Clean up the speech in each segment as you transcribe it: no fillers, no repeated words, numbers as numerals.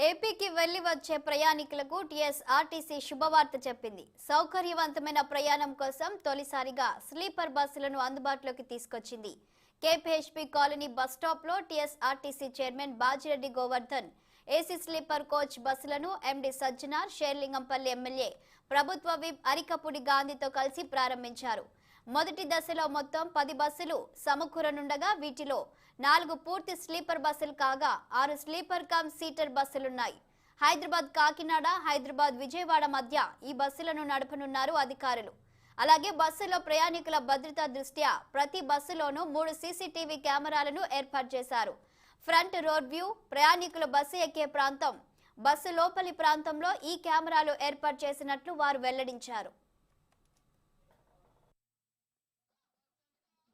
ఏపీకి వెళ్లి వచ్చే ప్రయాణికులకు టీఎస్ఆర్టీసీ శుభవార్త చెప్పింది. సౌకర్యవంతమైన ప్రయాణం కోసం తొలిసారిగా స్లీపర్ బస్సులను అందుబాటులోకి తీసుకొచ్చింది. కేపీహెచ్పీ కాలనీ బస్ స్టాప్ లో TSRTC chairman Bajireddy Govardhan AC sleeper coach బస్సులను ఎండీ సజ్జనార్ షేర్లింగంపల్లి ఎమ్మెల్యే ప్రభుత్వ విప్ అరికపూడి గాంధీతో కలిసి ప్రారంభించారు. మొదటి దశలో మొత్తం 10 బస్సులు సమకూరనుండగా వీటిలో 4 పూర్తి స్లీపర్ బస్సులు కాగా 6 స్లీపర్ కమ్ సీటర్ బస్సులున్నాయి. హైదరాబాద్ కాకినాడ, హైదరాబాద్ విజయవాడ మధ్య ఈ బస్సులను నడపనున్నారు అధికారులు. అలాగే బస్సులో ప్రయాణికుల భద్రతా దృష్ట్యా ప్రతి బస్సులోనూ 3 సీసీటీవీ కెమెరాలను ఏర్పాటు చేశారు. ఫ్రంట్ రోడ్ వ్యూ, ప్రయాణికుల బస్సు ఎక్కే ప్రాంతం, బస్సు లోపలి ప్రాంతంలో ఈ కెమెరాలు ఏర్పాటు చేసినట్లు వారు వెల్లడించారు.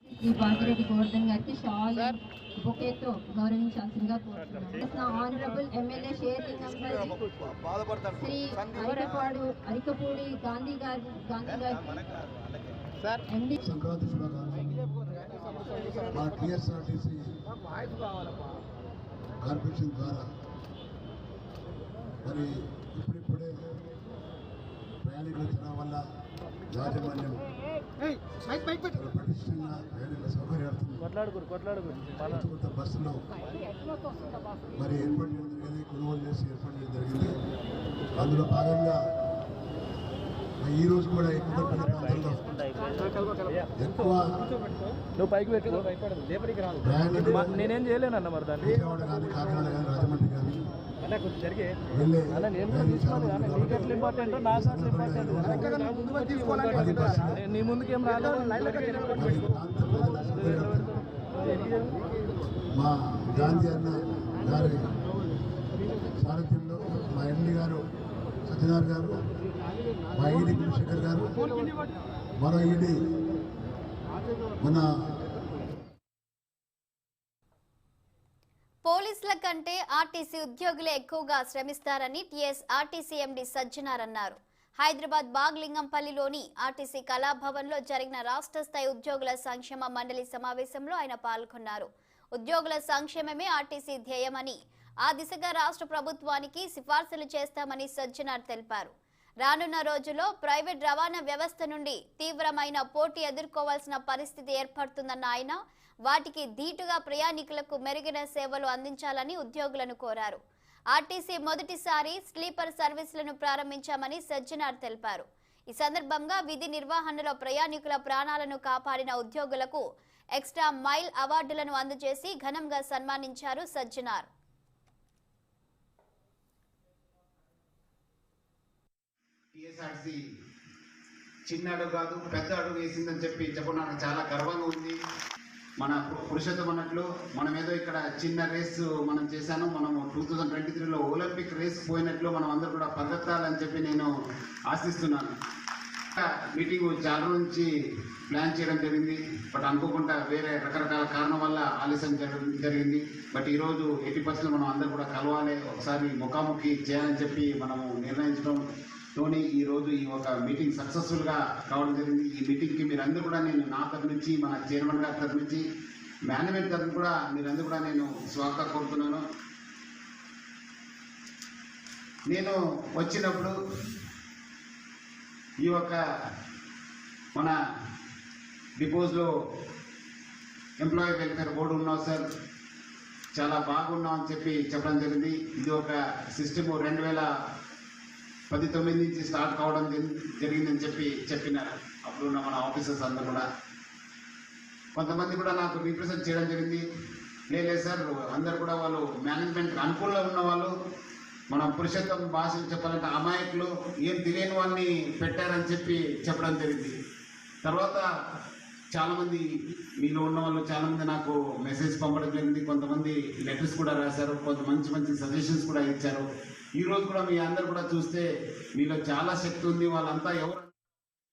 శ్రీ బాజిరెడ్డి గోవర్ధన్ గారికి షాల్ బొకేతో గౌరవించాల్సిందిగా కోరుతున్నాను. ఆనరబుల్ ఎమ్మెల్యే షేర్లింగంపల్లి శ్రీ అరికపూడి గాంధీ గారి ఎండి సంక్రాంతి మా టీఎస్ఆర్టీసీ కార్పొరేషన్ ద్వారా మరి ఇప్పుడిప్పుడే ప్రయాణికుల జనం వల్ల యాజమాన్యం పటిష్టంగా ప్రయాణికుల సౌకర్యార్థం బస్సులో మరి ఏర్పాటు చేయడం జరిగింది, కొనుగోలు చేసి ఏర్పాటు చేయడం జరిగింది. అందులో భాగంగా ఈ రోజు కూడా ఎక్కువ ప్రాంతాల్లో ఎక్కువ నేనేం చేయలేనన్న మరి దాన్ని విజయవాడ కానీ కాకినాడ కానీ రాజమండ్రి కానీ నీ ముందుకేం రాలేదు. మా గాంధీ అన్న గారి సారథ్యంలో మా ఎండి గారు సత్యనారాయణ గారు, మా ఈడీ గుణశేఖర్ గారు, మరో ఈడీ మన పోలీసుల కంటే ఆర్టీసీ ఉద్యోగులే ఎక్కువగా శ్రమిస్తారని టీఎస్ఆర్టీసీ ఎండీ సజ్జనార్ అన్నారు. హైదరాబాద్ బాగ్లింగంపల్లిలోని ఆర్టీసీ కళాభవన్లో జరిగిన రాష్ట్ర స్థాయి ఉద్యోగుల సంక్షేమ మండలి సమావేశంలో ఆయన పాల్గొన్నారు. ఉద్యోగుల సంక్షేమమే ఆర్టీసీ ధ్యేయమని, ఆ దిశగా రాష్ట్ర ప్రభుత్వానికి సిఫార్సులు చేస్తామని సజ్జనార్ తెలిపారు. రానున్న రోజుల్లో ప్రైవేట్ రవాణా వ్యవస్థ నుండి తీవ్రమైన పోటీ ఎదుర్కోవాల్సిన పరిస్థితి ఏర్పడుతుందన్న ఆయన, వాటికి ధీటుగా ప్రయాణికులకు మెరుగైన సేవలు అందించాలని ఉద్యోగులను కోరారు. ఆర్టీసీ మొదటిసారి స్లీపర్ సర్వీసులను ప్రారంభించామని సజ్జనార్ తెలిపారు. ఈ సందర్భంగా విధి నిర్వహణలో ప్రయాణికుల ప్రాణాలను కాపాడిన ఉద్యోగులకు ఎక్స్ట్రా మైల్ అవార్డులను అందజేసి ఘనంగా సన్మానించారు సజ్జనార్. టీఎస్ఆర్టీసీ చిన్న అడుగు కాదు, పెద్ద అడుగు వేసిందని చెప్పడం నాకు చాలా గర్వంగా ఉంది. మన పురుషోత్తం అన్నట్లు మనం ఏదో ఇక్కడ చిన్న రేస్ మనం చేశాను. మనము 2023లో ఒలింపిక్ రేస్ పోయినట్లు మనం అందరూ కూడా పరిగెత్తాలని చెప్పి నేను ఆశిస్తున్నాను. మీటింగ్ చాలా నుంచి ప్లాన్ చేయడం జరిగింది, బట్ అనుకోకుండా వేరే రకరకాల కారణం వల్ల ఆలస్యం జరిగింది. బట్ ఈరోజు 80% మనం అందరూ కూడా కలవాలి, ఒకసారి ముఖాముఖి చేయాలని చెప్పి మనము నిర్ణయించడంతోని ఈరోజు ఈ ఒక మీటింగ్ సక్సెస్ఫుల్గా కావడం జరిగింది. ఈ మీటింగ్కి మీరందరూ కూడా నేను నా తరఫు నుంచి, మన చైర్మన్ గారి తరఫు నుంచి, మేనేజ్మెంట్ తరఫు కూడా మీరందరూ కూడా నేను స్వాగతం కోరుతున్నాను. నేను వచ్చినప్పుడు ఈ యొక్క మన డిపోజ్లో ఎంప్లాయీ వెల్ఫేర్ బోర్డు ఉన్నాం సార్, చాలా బాగున్నాం అని చెప్పడం జరిగింది. ఇది ఒక సిస్టమ్ 2019 నుంచి స్టార్ట్ కావడం జరిగిందని చెప్పినారు. అప్పుడు ఉన్న మన ఆఫీసర్స్ అందరూ కూడా, కొంతమంది కూడా నాకు రిప్రజెంట్ చేయడం జరిగింది. లేదు సార్, అందరు కూడా వాళ్ళు మేనేజ్మెంట్ అనుకూలంగా ఉన్న వాళ్ళు, మనం పురుషోత్తం భాషలు చెప్పాలంటే అమాయకులు, ఏం తెలియని వాళ్ళని పెట్టారని చెప్పడం జరిగింది. తర్వాత చాలామంది మీలో ఉన్న వాళ్ళు చాలామంది నాకు మెసేజ్ పంపడం జరిగింది, కొంతమంది లెటర్స్ కూడా రాశారు, కొంత మంచి సజెషన్స్ కూడా ఇచ్చారు. ఈరోజు కూడా మీ అందరు కూడా చూస్తే మీలో చాలా శక్తి ఉంది. వాళ్ళంతా ఎవరు